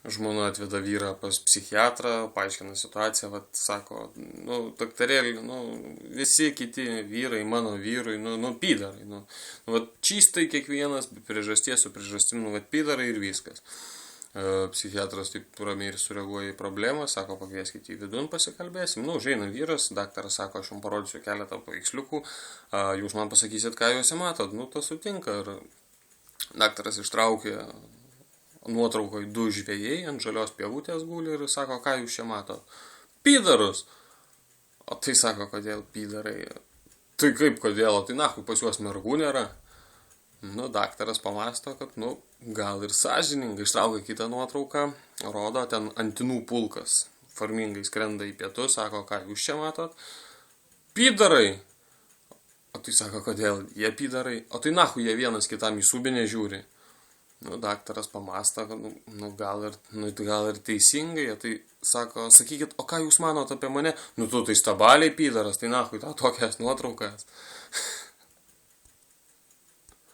žmona atveda vyrą pas psichiatrą, paaiškina situaciją, vat, sako, daktarėlį, visi kiti vyrai, mano vyrui, pydarai, vat, čystai kiekvienas, be priežasties su priežastim, vat, pydarai ir viskas. Psichiatras taip ramiai ir sureaguoja į problemą, sako, pakvieskite į vidun, pasikalbėsim. Užeina vyras, daktaras sako, aš jums parodysiu keletą paveiksliukų, jūs man pasakysit, ką juose matot, tas sutinka. Ir daktaras ištraukė nuotraukoje 2 žvejai ant žalios pievutės guli ir sako, ką jūs čia matot? Pydarus! O tai sako, kodėl pydarai? Tai kaip kodėl? O tai nahui pas juos mergų nėra? Daktaras pamasto, kad, gal ir sąžiningai, ištraukia kitą nuotrauką, rodo, ten antinų pulkas formingai skrenda į pietus, sako, ką jūs čia matot? Pydarai! O tai sako, kodėl jie pydarai? O tai nahui jie vienas kitam į subinę žiūri. Daktaras pamasta, kad, gal ir teisingai, tai sako, sakykit, o ką jūs manot apie mane? Tu tai stabaliai pydaras, tai nahui tau tokias nuotraukas.